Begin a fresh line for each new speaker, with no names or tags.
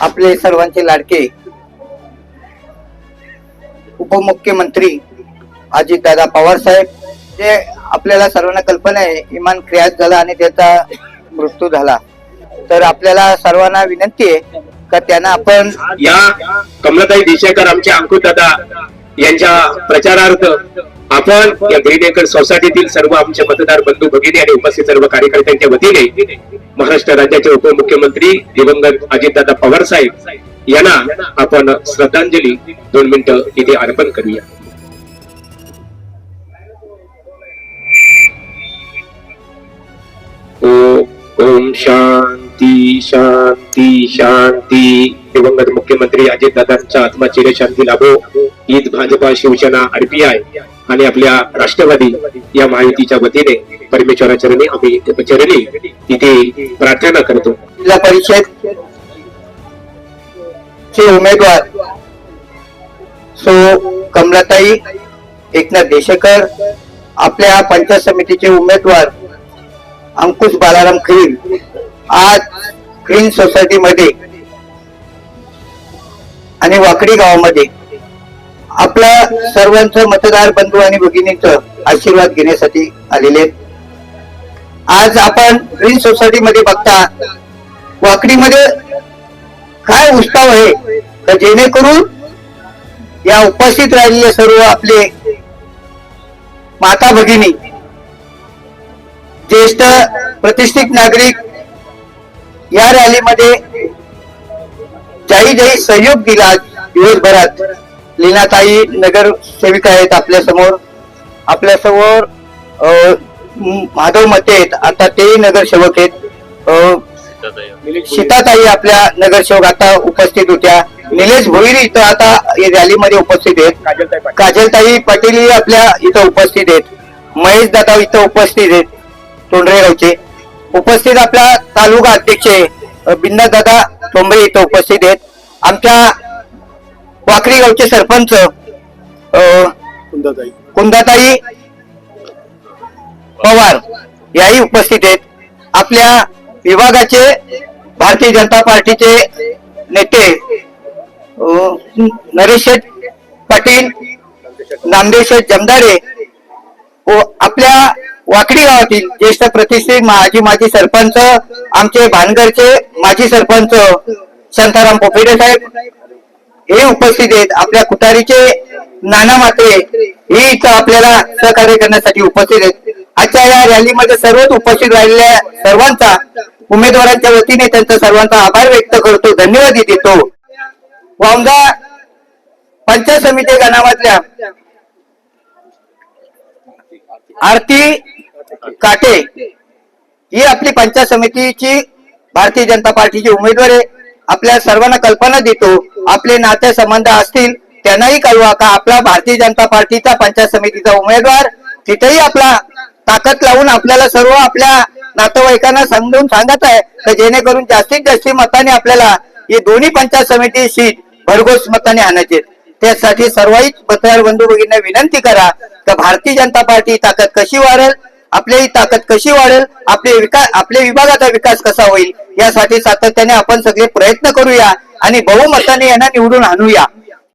आपले सर्वांचे लाडके उपमुख्यमंत्री अजितदादा पवार साहेब, जे आपल्याला सर्वांना कल्पना आहे इमान क्रॅश झाला आणि त्याचा मृत्यू झाला, तर आपल्याला सर्वांना विनंती आहे का त्यांना आपण
या कमलाताई देशेकर आमचे अंकुर दादा यांच्या प्रचारार्थ आपण या ग्रीन सोसायटीतील सर्व आमचे मतदार बंधू भगिनी आणि उपस्थित सर्व कार्यकर्त्यांच्या वतीने महाराष्ट्र राज्याचे उपमुख्यमंत्री दिवंगत अजितदादा पवार साहेब यांना आपण श्रद्धांजली 2 मिनिटं इथे अर्पण करूया. ओम शांती शांती शांती. दिवंगत मुख्यमंत्री अजितदादांच्या आत्मा चिरशांती लाभो. हीच भाजपा, शिवसेना, आरपीआय आणि आपल्या राष्ट्रवादी या महायुतीच्या वतीने परमेश्वराचरणी आम्ही चरणी इथे प्रार्थना करतो.
जिल्हा परिषद चे उमेदवार कमलाताई एकनाथ देशेकर, आपल्या पंचायत समितीचे उमेदवार अंकुश बालाराम खैर आज ग्रीन सोसायटी मध्ये आणि वाकडी गावामध्ये आपला सर्वांचं मतदार बंधू आणि भगिनींचं आशीर्वाद घेण्यासाठी आलेले आहेत. आज आपण ग्रीन सोसायटी मध्ये बघता वाकडीमध्ये काय उत्सव आहे, तर जेणेकरून या उपस्थित राहिलेले सर्व आपले माता भगिनी, ज्येष्ठ प्रतिष्ठित नागरिक या रॅलीमध्ये ज्याही सहयोग दिला दिवसभरात. लीनाताई नगरसेविका आहेत आपल्या समोर माधव मते आहेत, आता तेही नगरसेवक आहेत. सीताताई आपल्या नगरसेवक आता उपस्थित होत्या. निलेश भोईर इथं आता रॅलीमध्ये उपस्थित आहेत. काजलताई पाटील आपल्या इथं उपस्थित आहेत. महेश दादा इथं उपस्थित आहेत. तोंडरेगावचे उपस्थित आपला तालुका अध्यक्ष बिंदा दादा टोंबरे इथं उपस्थित आहेत. आमच्या वाकडी गावचे सरपंच कुंदाताई पवार याही उपस्थित आहेत. आपल्या विभागाचे भारतीय जनता पार्टीचे नेते नरेश पाटील, नामदेव जमदारे व आपल्या वाकडी गावातील ज्येष्ठ प्रतिष्ठित माजी सरपंच आमचे भानगरचे माजी सरपंच शांताराम पोपेडे साहेब हे उपस्थित आहेत. आपल्या कुटारीचे नाना मात्रे हे इथं आपल्याला सहकार्य करण्यासाठी उपस्थित आहेत. आजच्या या रॅलीमध्ये सर्वच उपस्थित राहिलेल्या सर्वांचा उमेदवारांच्या वतीने त्यांचा सर्वांचा आभार व्यक्त करतो, धन्यवाद देतो. वामदा पंचायत समिती गावातल्या आरती काटे ही आपली पंचायत समितीची भारतीय जनता पार्टीची उमेदवार आहे. आपल्या सर्वांना कल्पना देतो, आपले नाते संबंध असतील त्यांनाही कळवा का आपला भारतीय जनता पार्टीचा पंचायत समितीचा उमेदवार तिथेही आपला ताकद लावून आपल्याला सर्व आपल्या नातेवाईकांना समजून सांगत आहे तर जेणेकरून जास्तीत जास्त मताने आपल्याला हे दोन्ही पंचायत समिती सीट भरघोस मताने आणायचे. त्यासाठी सर्वही मतदार बंधू भगिनींना विनंती करा की भारतीय जनता पार्टी ताकद कशी वाढेल, आपली ताकद कशी वाढेल, आपल्या विभागाचा विकास कसा होईल यासाठी सातत्याने आपण सगळे प्रयत्न करूया आणि बहुमताने यांना निवडून आणूया.